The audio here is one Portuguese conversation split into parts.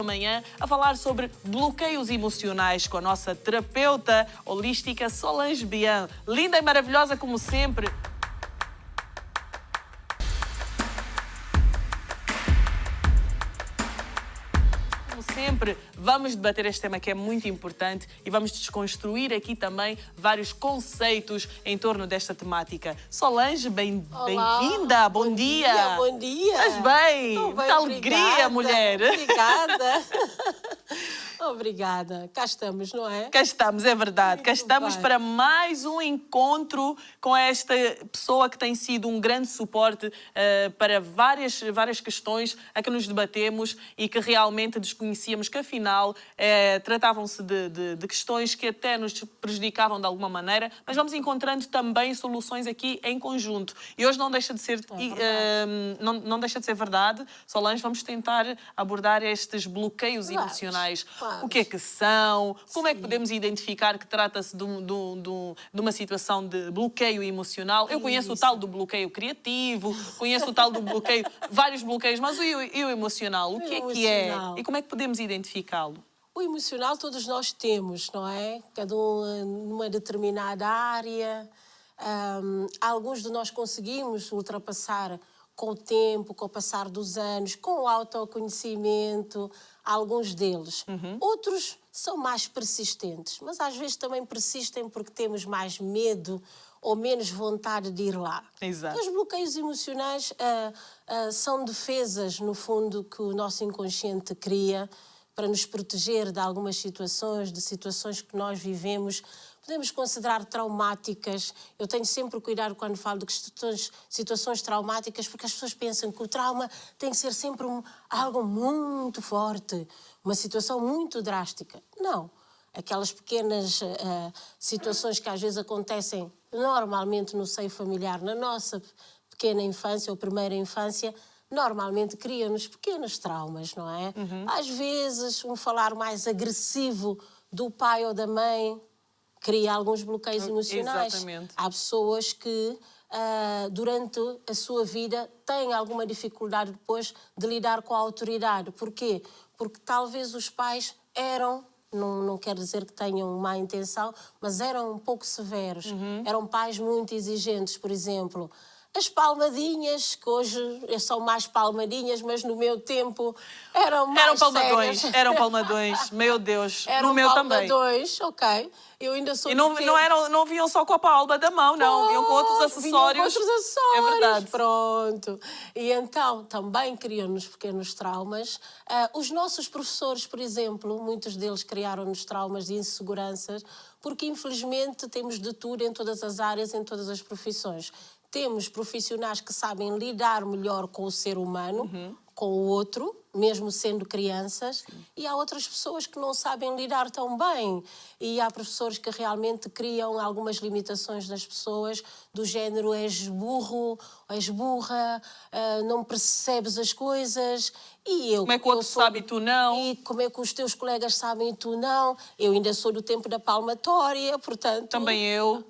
Amanhã a falar sobre bloqueios emocionais com a nossa terapeuta holística Solange Bian. Linda e maravilhosa como sempre. Como sempre, vamos debater este tema que é muito importante e vamos desconstruir aqui também vários conceitos em torno desta temática. Solange, bem-vinda, bom dia. Bom dia. Estás bem? Tô bem, Muita alegria, obrigada. mulher. Obrigada. Obrigada. Cá estamos, não é? Cá estamos, é verdade. Cá Muito estamos bem. para mais um encontro com esta pessoa que tem sido um grande suporte para várias questões a que nos debatemos e que realmente desconhecíamos que, afinal, tratavam-se de questões que até nos prejudicavam de alguma maneira, mas vamos encontrando também soluções aqui em conjunto. E hoje não deixa de ser, não deixa de ser verdade, Solange, vamos tentar abordar estes bloqueios emocionais. O que é que são? Como é que podemos identificar que trata-se de uma situação de bloqueio emocional? Eu conheço o tal do bloqueio criativo, conheço o tal do bloqueio, vários bloqueios, mas e o emocional? O que é? E como é que podemos identificá-lo? O emocional todos nós temos, não é? Cada um numa determinada área. Alguns de nós conseguimos ultrapassar com o tempo, com o passar dos anos, com o autoconhecimento, alguns deles. Outros são mais persistentes, mas às vezes também persistem porque temos mais medo ou menos vontade de ir lá. Exato. Os bloqueios emocionais são defesas, no fundo, que o nosso inconsciente cria para nos proteger de algumas situações, de situações que nós vivemos. Podemos considerar traumáticas. Eu tenho sempre cuidado quando falo de situações traumáticas, porque as pessoas pensam que o trauma tem que ser sempre algo muito forte, uma situação muito drástica. Não. Aquelas pequenas situações que às vezes acontecem normalmente no seio familiar, na nossa pequena infância ou primeira infância, normalmente criam-nos pequenos traumas, não é? Às vezes, um falar mais agressivo do pai ou da mãe cria alguns bloqueios emocionais. Exatamente. Há pessoas que, durante a sua vida, têm alguma dificuldade depois de lidar com a autoridade. Porquê? Porque talvez os pais eram, não quer dizer que tenham má intenção, mas eram um pouco severos. Eram pais muito exigentes, por exemplo. As palmadinhas, que hoje são mais palmadinhas, mas no meu tempo eram mais palmadões, sérias. eram palmadões, meu Deus, Eram no meu também. palmadões, ok. Eu ainda sou E do tempo. não vinham só com a palma da mão, não, vinham com outros acessórios. Vinham com outros acessórios. É verdade. Pronto. E então, também criam-nos pequenos traumas. Os nossos professores, por exemplo, muitos deles criaram-nos traumas de inseguranças, porque infelizmente temos de tudo em todas as áreas, em todas as profissões. Temos profissionais que sabem lidar melhor com o ser humano, com o outro, mesmo sendo crianças, e há outras pessoas que não sabem lidar tão bem. E há professores que realmente criam algumas limitações nas pessoas, do género és burro, és burra, não percebes as coisas. E eu, Como é que o outro sabe e tu não? E como é que os teus colegas sabem e tu não? Eu ainda sou do tempo da palmatória, portanto... Também eu.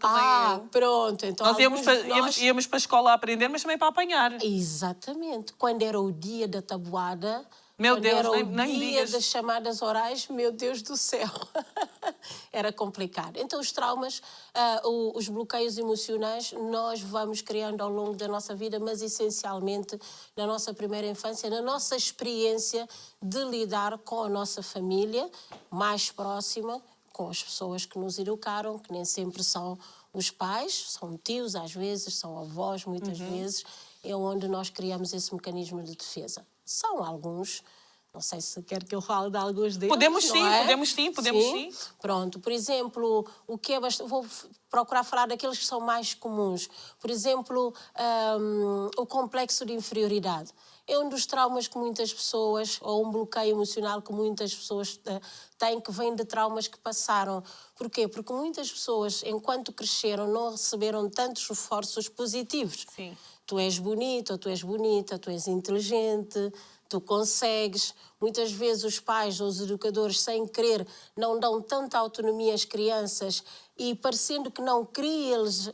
Pronto. Então, Nós íamos para a escola a aprender, mas também para apanhar. Exatamente. Quando era o dia da tabuada, Meu quando Deus, era nem o dia digas. das chamadas orais, meu Deus do céu. Era complicado. Então, os traumas, os bloqueios emocionais, nós vamos criando ao longo da nossa vida, mas essencialmente na nossa primeira infância, na nossa experiência de lidar com a nossa família mais próxima, com as pessoas que nos educaram, que nem sempre são os pais, são tios às vezes, são avós muitas vezes, é onde nós criamos esse mecanismo de defesa. São alguns, não sei se quer que eu fale de alguns deles. Podemos sim. Pronto, por exemplo, vou procurar falar daqueles que são mais comuns. Por exemplo, o complexo de inferioridade. É um dos traumas que muitas pessoas, ou um bloqueio emocional que muitas pessoas têm, que vem de traumas que passaram. Porquê? Porque muitas pessoas, enquanto cresceram, não receberam tantos reforços positivos. Sim. Tu és bonito, ou tu és bonita, tu és inteligente, tu consegues. Muitas vezes os pais ou os educadores, sem querer, não dão tanta autonomia às crianças e parecendo que não cria-lhes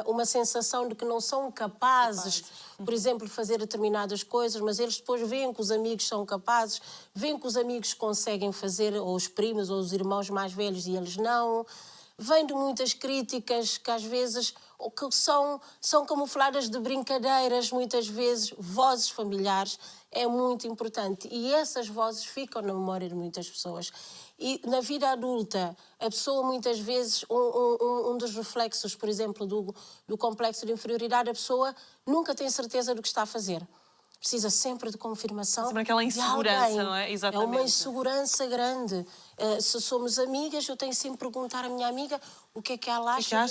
uma sensação de que não são capazes, por exemplo, de fazer determinadas coisas, mas eles depois veem que os amigos são capazes, veem que os amigos conseguem fazer, ou os primos ou os irmãos mais velhos, e eles não. Vem de muitas críticas que às vezes que são camufladas de brincadeiras, muitas vezes, vozes familiares, é muito importante. E essas vozes ficam na memória de muitas pessoas. E na vida adulta, a pessoa muitas vezes, um dos reflexos, por exemplo, do complexo de inferioridade, a pessoa nunca tem certeza do que está a fazer. Precisa sempre de confirmação. Sempre aquela insegurança, não é? Exatamente. É uma insegurança grande. Se somos amigas, eu tenho sempre que perguntar à minha amiga o que é que ela acha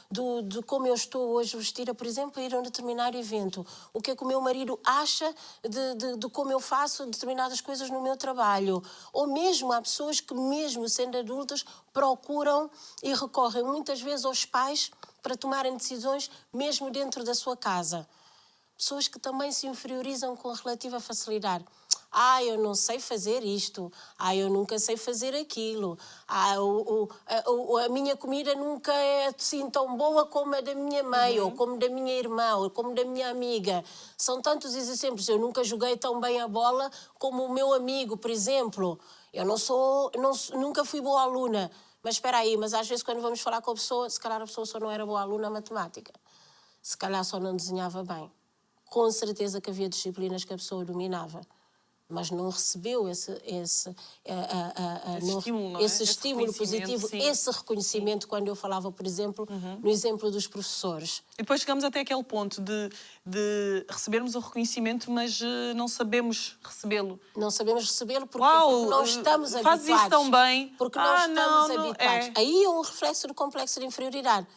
de como eu estou hoje vestida, por exemplo, para ir a um determinado evento. O que é que o meu marido acha de como eu faço determinadas coisas no meu trabalho. Ou mesmo há pessoas que, mesmo sendo adultas, procuram e recorrem muitas vezes aos pais para tomarem decisões mesmo dentro da sua casa. Pessoas que também se inferiorizam com relativa facilidade. Eu não sei fazer isto. Eu nunca sei fazer aquilo. A minha comida nunca é assim tão boa como a da minha mãe, ou como da minha irmã, ou como da minha amiga. São tantos exemplos. Eu nunca joguei tão bem a bola como o meu amigo, por exemplo. Eu nunca fui boa aluna. Mas espera aí, mas às vezes quando vamos falar com a pessoa, se calhar a pessoa só não era boa aluna na matemática. Se calhar só não desenhava bem. Com certeza que havia disciplinas que a pessoa dominava, mas não recebeu esse estímulo positivo, sim. Esse reconhecimento, sim. Quando eu falava, por exemplo, no exemplo dos professores. E depois chegamos até aquele ponto de recebermos o reconhecimento, mas não sabemos recebê-lo. Não sabemos recebê-lo porque não estamos habituados. Faz isso tão bem. Porque não estamos habituados. Aí é um reflexo do complexo de inferioridade.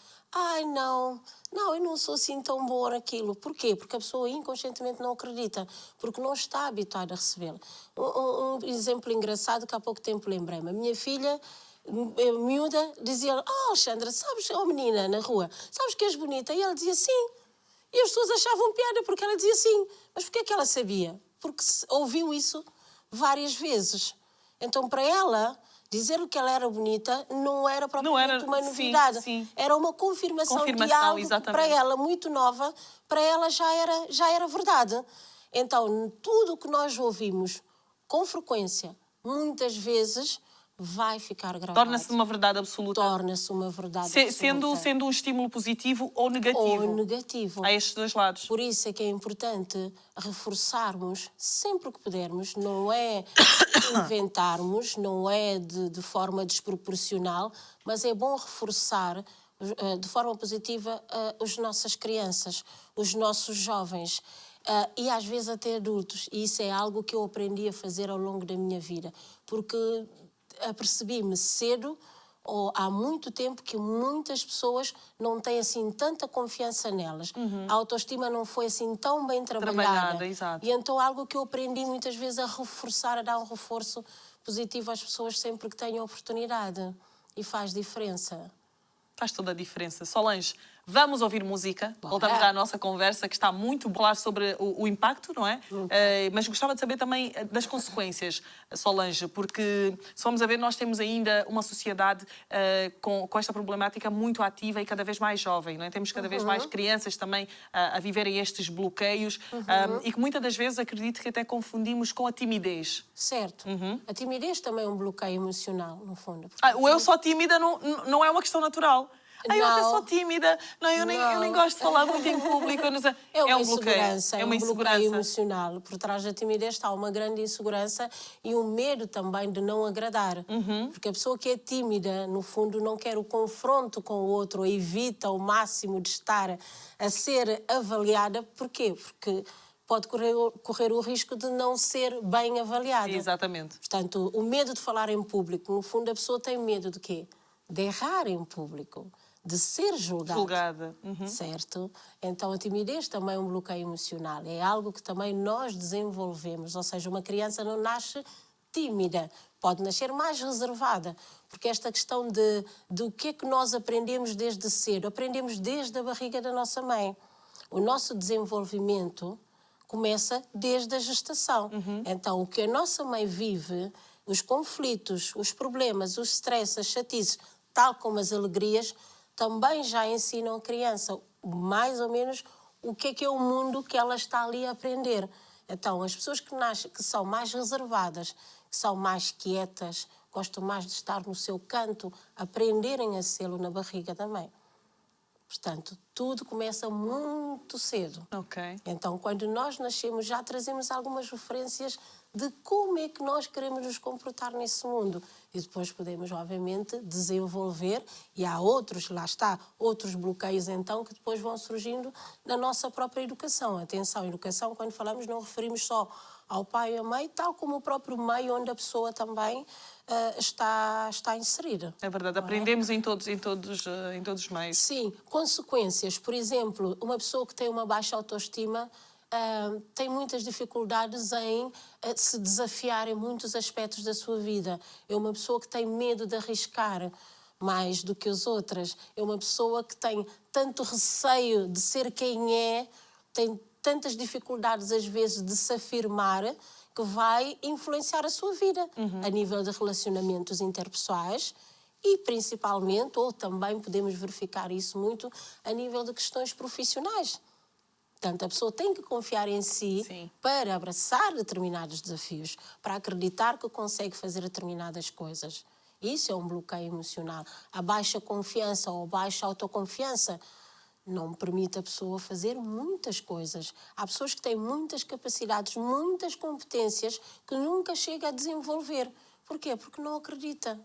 Não, eu não sou assim tão boa naquilo. Porquê? Porque a pessoa inconscientemente não acredita, porque não está habituada a recebê-lo. Um exemplo engraçado que há pouco tempo lembrei-me. A minha filha, miúda, dizia: Alexandra, sabes, menina na rua, sabes que és bonita? E ela dizia sim. E as pessoas achavam piada porque ela dizia sim. Mas porquê é que ela sabia? Porque ouviu isso várias vezes. Então, para ela, dizer que ela era bonita não era propriamente uma novidade. Sim. Era uma confirmação de algo que para ela, muito nova, para ela já era verdade. Então, tudo o que nós ouvimos com frequência, muitas vezes, vai ficar gravado. Torna-se uma verdade absoluta. Torna-se uma verdade absoluta. Sendo um estímulo positivo ou negativo. Ou negativo. Há estes dois lados. Por isso é que é importante reforçarmos, sempre que pudermos, não é inventarmos, não é de forma desproporcional, mas é bom reforçar de forma positiva as nossas crianças, os nossos jovens. E às vezes até adultos. E isso é algo que eu aprendi a fazer ao longo da minha vida. Porque apercebi-me cedo, ou há muito tempo, que muitas pessoas não têm assim tanta confiança nelas. A autoestima não foi assim tão bem trabalhada. Exato. E então algo que eu aprendi muitas vezes a reforçar, a dar um reforço positivo às pessoas sempre que têm oportunidade. E faz diferença. Faz toda a diferença. Solange, vamos ouvir música. Voltamos à nossa conversa, que está muito boa sobre o impacto, não é? Mas gostava de saber também das consequências, Solange, porque, se formos a ver, nós temos ainda uma sociedade com esta problemática muito ativa e cada vez mais jovem, não é? Temos cada vez mais crianças também a viverem estes bloqueios e que muitas das vezes acredito que até confundimos com a timidez. Certo. A timidez também é um bloqueio emocional, no fundo. O eu sou tímida não é uma questão natural. Eu até sou tímida, eu nem gosto de falar muito em público. Não sei. É um bloqueio. É um bloqueio emocional. Por trás da timidez está uma grande insegurança e um medo também de não agradar. Porque a pessoa que é tímida, no fundo, não quer o confronto com o outro, evita ao máximo de estar a ser avaliada. Porquê? Porque pode correr o risco de não ser bem avaliada. Exatamente. Portanto, o medo de falar em público, no fundo, a pessoa tem medo de quê? De errar em público, de ser julgada. Certo? Então, a timidez também é um bloqueio emocional. É algo que também nós desenvolvemos. Ou seja, uma criança não nasce tímida, pode nascer mais reservada. Porque esta questão do que é que nós aprendemos desde cedo, aprendemos desde a barriga da nossa mãe. O nosso desenvolvimento começa desde a gestação. Então, o que a nossa mãe vive, os conflitos, os problemas, os stress, as chatices, tal como as alegrias, também já ensinam a criança mais ou menos o que é o mundo que ela está ali a aprender. Então, as pessoas que nascem, que são mais reservadas, que são mais quietas, gostam mais de estar no seu canto, aprenderem a sê-lo na barriga também. Portanto, tudo começa muito cedo. Ok. Então, quando nós nascemos, já trazemos algumas referências de como é que nós queremos nos comportar nesse mundo. E depois podemos, obviamente, desenvolver, e há outros, lá está, outros bloqueios, então, que depois vão surgindo na nossa própria educação. Atenção, educação, quando falamos, não referimos só ao pai e à mãe, tal como o próprio meio onde a pessoa também está inserida. É verdade, aprendemos em todos os meios. Sim, consequências. Por exemplo, uma pessoa que tem uma baixa autoestima tem muitas dificuldades em se desafiar em muitos aspectos da sua vida. É uma pessoa que tem medo de arriscar mais do que as outras. É uma pessoa que tem tanto receio de ser quem é, tem tantas dificuldades às vezes de se afirmar, que vai influenciar a sua vida a nível de relacionamentos interpessoais e principalmente, ou também podemos verificar isso muito, a nível de questões profissionais. Portanto, a pessoa tem que confiar em si Sim. para abraçar determinados desafios, para acreditar que consegue fazer determinadas coisas. Isso é um bloqueio emocional. A baixa confiança ou baixa autoconfiança não permite a pessoa fazer muitas coisas. Há pessoas que têm muitas capacidades, muitas competências que nunca chega a desenvolver. Porquê? Porque não acredita.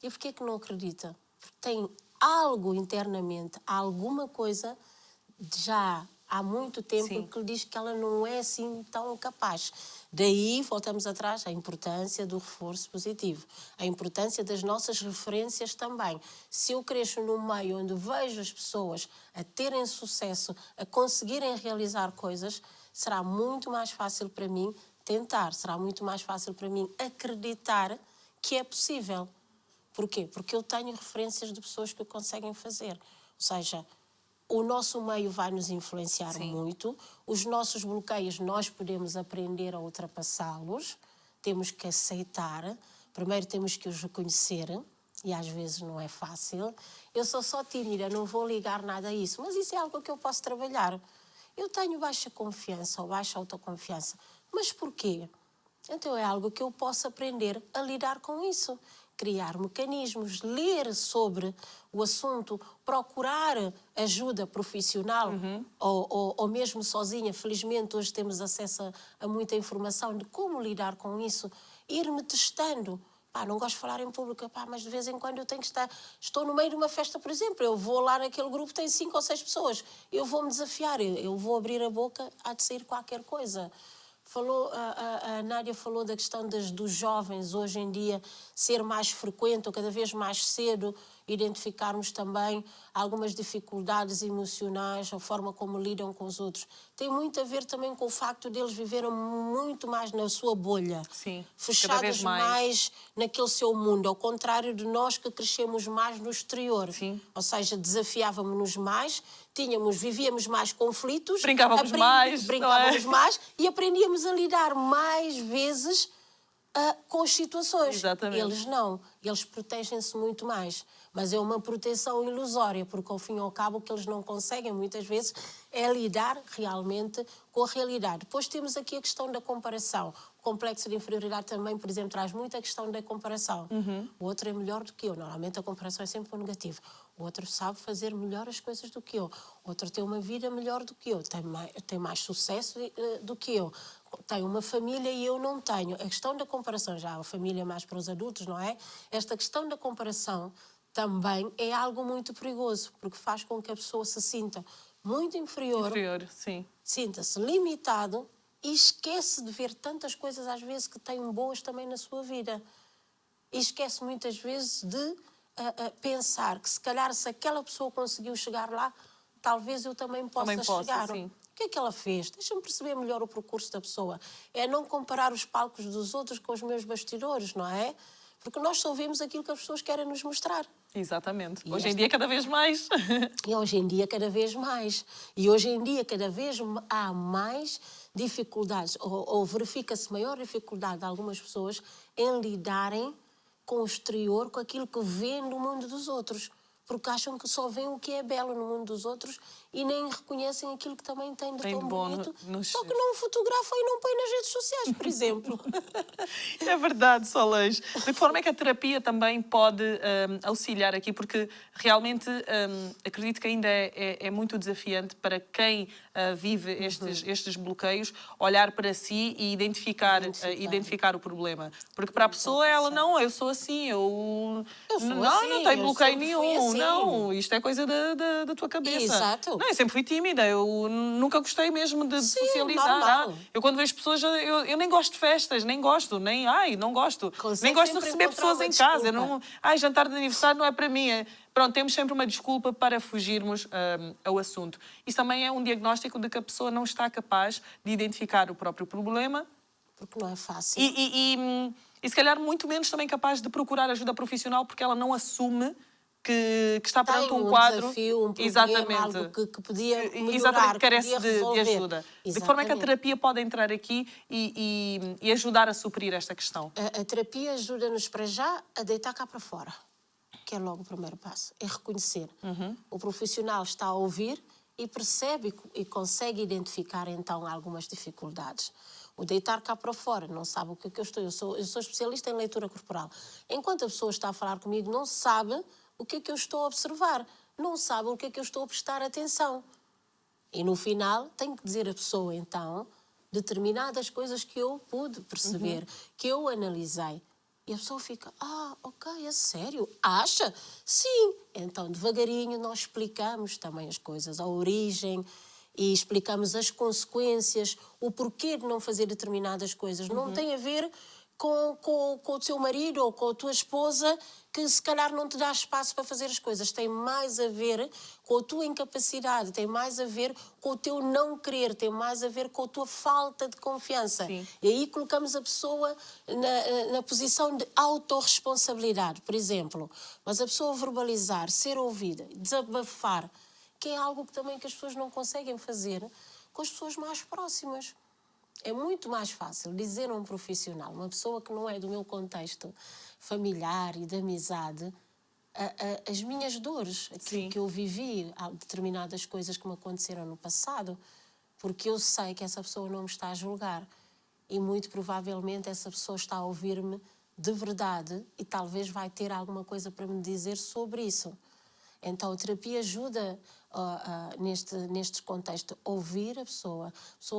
E porquê que não acredita? Porque tem algo internamente, alguma coisa já há muito tempo Sim. que lhe diz que ela não é assim tão capaz. Daí, voltamos atrás, a importância do reforço positivo, a importância das nossas referências também. Se eu cresço num meio onde vejo as pessoas a terem sucesso, a conseguirem realizar coisas, será muito mais fácil para mim tentar, será muito mais fácil para mim acreditar que é possível. Porquê? Porque eu tenho referências de pessoas que o conseguem fazer. Ou seja, o nosso meio vai nos influenciar muito, os nossos bloqueios nós podemos aprender a ultrapassá-los, temos que aceitar, primeiro temos que os reconhecer, e às vezes não é fácil. Eu sou só tímida, não vou ligar nada a isso, mas isso é algo que eu posso trabalhar. Eu tenho baixa confiança ou baixa autoconfiança, mas porquê? Então é algo que eu posso aprender a lidar com isso. Criar mecanismos, ler sobre o assunto, procurar ajuda profissional ou mesmo sozinha. Felizmente hoje temos acesso a muita informação de como lidar com isso. Ir-me testando. Pá, não gosto de falar em público, pá, mas de vez em quando eu tenho que estar... Estou no meio de uma festa, por exemplo, eu vou lá naquele grupo, tem 5 ou 6 pessoas. Eu vou-me desafiar, eu vou abrir a boca, há de sair qualquer coisa. A Nádia falou da questão dos jovens hoje em dia ser mais frequente ou cada vez mais cedo identificarmos também algumas dificuldades emocionais, a forma como lidam com os outros. Tem muito a ver também com o facto deles viverem muito mais na sua bolha. Sim, fechados cada vez mais naquele seu mundo, ao contrário de nós que crescemos mais no exterior. Sim. Ou seja, desafiávamos-nos mais, vivíamos mais conflitos, Brincávamos mais, brincávamos mais e aprendíamos a lidar mais vezes com as situações. Exatamente. Eles não, eles protegem-se muito mais. Mas é uma proteção ilusória, porque ao fim e ao cabo o que eles não conseguem muitas vezes é lidar realmente com a realidade. Depois temos aqui a questão da comparação. O complexo de inferioridade também, por exemplo, traz muito a questão da comparação. O outro é melhor do que eu. Normalmente a comparação é sempre um negativo. O outro sabe fazer melhor as coisas do que eu. O outro tem uma vida melhor do que eu. Tem mais sucesso do que eu. Tem uma família e eu não tenho. A questão da comparação, já a família é mais para os adultos, não é? Esta questão da comparação também é algo muito perigoso, porque faz com que a pessoa se sinta muito inferior, sim. sinta-se limitado e esquece de ver tantas coisas, às vezes, que têm boas também na sua vida. E esquece muitas vezes de pensar que, se calhar, se aquela pessoa conseguiu chegar lá, talvez eu também possa chegar. Sim. O que é que ela fez? Deixa-me perceber melhor o percurso da pessoa. É não comparar os palcos dos outros com os meus bastidores, não é? Porque nós só vemos aquilo que as pessoas querem nos mostrar. Exatamente. Hoje em dia, cada vez mais. E hoje em dia, cada vez mais. E hoje em dia, cada vez há mais dificuldades, ou verifica-se maior dificuldade de algumas pessoas em lidarem com o exterior, com aquilo que vêem no mundo dos outros. Porque acham que só veem o que é belo no mundo dos outros e nem reconhecem aquilo que também tem de tão bonito. Só que não fotografam e não põem nas redes sociais, por exemplo. É verdade, Solange. De que forma é que a terapia também pode auxiliar aqui? Porque realmente acredito que ainda é muito desafiante para quem vive estes bloqueios olhar para si e identificar o problema. Porque para a pessoa, ela não, eu sou assim, eu sou assim, não tenho bloqueio nenhum. Assim. Não, isto é coisa da tua cabeça. Exato. Não, eu sempre fui tímida, eu nunca gostei mesmo de socializar. Eu quando vejo pessoas, eu nem gosto de festas, nem gosto, não gosto. Nem gosto de receber pessoas em casa. Jantar de aniversário não é para mim. Pronto, temos sempre uma desculpa para fugirmos ao assunto. Isso também é um diagnóstico de que a pessoa não está capaz de identificar o próprio problema. Porque não é fácil. E se calhar muito menos também capaz de procurar ajuda profissional porque ela não assume que está perante um quadro, desafio, um problema, exatamente, algo que podia melhorar, exatamente, que carece de ajuda. Exatamente. De que forma é que a terapia pode entrar aqui e ajudar a suprir esta questão? A terapia ajuda-nos para já a deitar cá para fora, que é logo o primeiro passo, é reconhecer. O profissional está a ouvir e percebe e consegue identificar então algumas dificuldades. O deitar cá para fora, não sabe o que é que eu estou. Eu sou especialista em leitura corporal. Enquanto a pessoa está a falar comigo, não sabe o que é que eu estou a observar, não sabe o que é que eu estou a prestar atenção. E no final, tenho que dizer à pessoa, então, determinadas coisas que eu pude perceber, que eu analisei. E a pessoa fica, ok, é sério? Acha? Sim. Então, devagarinho, nós explicamos também as coisas, a origem, e explicamos as consequências, o porquê de não fazer determinadas coisas. Não tem a ver com o teu marido ou com a tua esposa, que se calhar não te dá espaço para fazer as coisas. Tem mais a ver com a tua incapacidade, tem mais a ver com o teu não querer, tem mais a ver com a tua falta de confiança. Sim. E aí colocamos a pessoa na posição de autorresponsabilidade, por exemplo. Mas a pessoa verbalizar, ser ouvida, desabafar, que é algo que também que as pessoas não conseguem fazer com as pessoas mais próximas. É muito mais fácil dizer a um profissional, uma pessoa que não é do meu contexto familiar e de amizade, as minhas dores, aquilo que eu vivi, determinadas coisas que me aconteceram no passado, porque eu sei que essa pessoa não me está a julgar e muito provavelmente essa pessoa está a ouvir-me de verdade e talvez vai ter alguma coisa para me dizer sobre isso. Então, a terapia ajuda neste contexto a ouvir a pessoa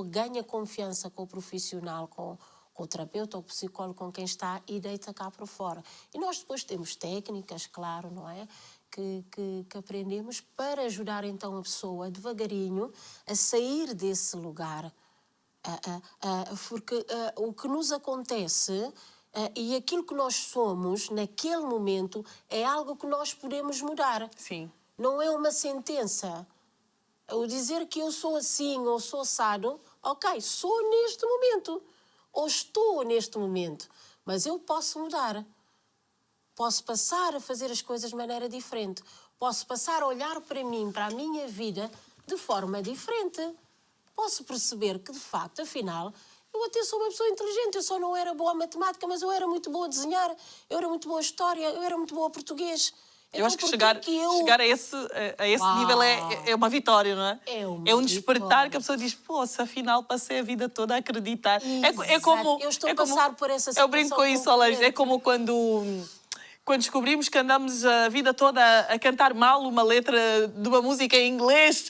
ganha confiança com o profissional, com o terapeuta ou o psicólogo com quem está e deita cá para fora. E nós depois temos técnicas, claro, não é? Que aprendemos para ajudar então a pessoa devagarinho a sair desse lugar. Porque o que nos acontece e aquilo que nós somos naquele momento é algo que nós podemos mudar. Sim. Não é uma sentença. O dizer que eu sou assim ou sou assado, ok, sou neste momento. Ou estou neste momento. Mas eu posso mudar. Posso passar a fazer as coisas de maneira diferente. Posso passar a olhar para mim, para a minha vida, de forma diferente. Posso perceber que, de facto, afinal, eu até sou uma pessoa inteligente. Eu só não era boa a matemática, mas eu era muito boa a desenhar. Eu era muito boa a história. Eu era muito boa a português. Eu acho que chegar a esse nível é uma vitória, não é? É um despertar que a pessoa diz, se afinal passei a vida toda a acreditar. É como... Eu estou a passar por essa situação. Eu brinco com isso, Solange. É como quando descobrimos que andamos a vida toda a cantar mal uma letra de uma música em inglês.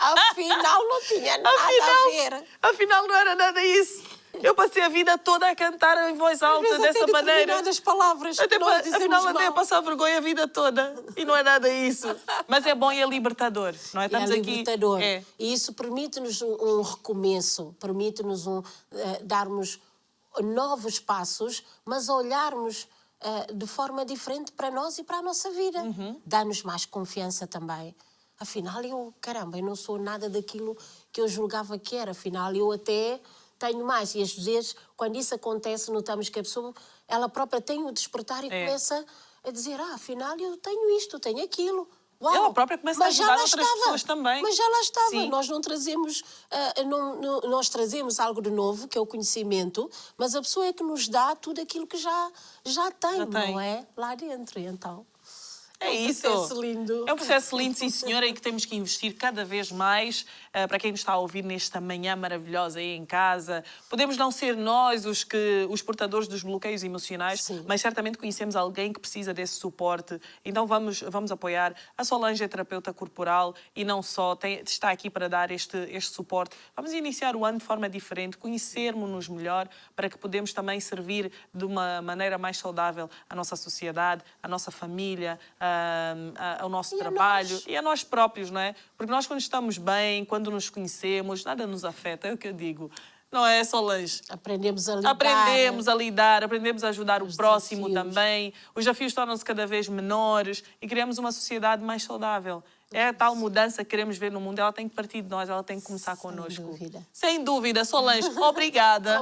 Afinal, não tinha nada a ver. Afinal, não era nada isso. Eu passei a vida toda a cantar em voz alta dessa maneira. Determinadas palavras que nós dizemos afinal, andei a passar vergonha a vida toda. E não é nada isso. Mas é bom e é libertador. Não é? Estamos libertador. Aqui... E isso permite-nos um recomeço, permite-nos darmos novos passos, mas olharmos de forma diferente para nós e para a nossa vida. Dá-nos mais confiança também. Afinal, eu não sou nada daquilo que eu julgava que era. Afinal, eu até tenho mais. E às vezes, quando isso acontece, notamos que a pessoa, ela própria tem o despertar e começa a dizer, afinal eu tenho isto, eu tenho aquilo. Uau, Ela própria começa a ajudar outras pessoas também. Mas já lá estava. Sim. Nós não trazemos, nós trazemos algo de novo, que é o conhecimento, mas a pessoa é que nos dá tudo aquilo que já tem, não é? Lá dentro, então. É isso. É um processo lindo. É um processo lindo, sim, senhora, e que temos que investir cada vez mais. Para quem nos está a ouvir nesta manhã maravilhosa aí em casa, podemos não ser nós os portadores dos bloqueios emocionais, Sim. mas certamente conhecemos alguém que precisa desse suporte. Então vamos apoiar. A Solange é terapeuta corporal e não só, está aqui para dar este suporte. Vamos iniciar o ano de forma diferente, conhecermos-nos melhor, para que podemos também servir de uma maneira mais saudável à nossa sociedade, à nossa família, ao nosso trabalho e a nós próprios, não é? Porque nós, quando estamos bem, quando nos conhecemos, nada nos afeta, é o que eu digo. Não é, Solange? Aprendemos a lidar. Aprendemos a lidar, aprendemos a ajudar o próximo desafios. também. Os desafios tornam-se cada vez menores e criamos uma sociedade mais saudável. É a tal mudança que queremos ver no mundo. Ela tem que partir de nós, ela tem que começar connosco. Sem dúvida. Sem dúvida. Solange, obrigada. Obrigada.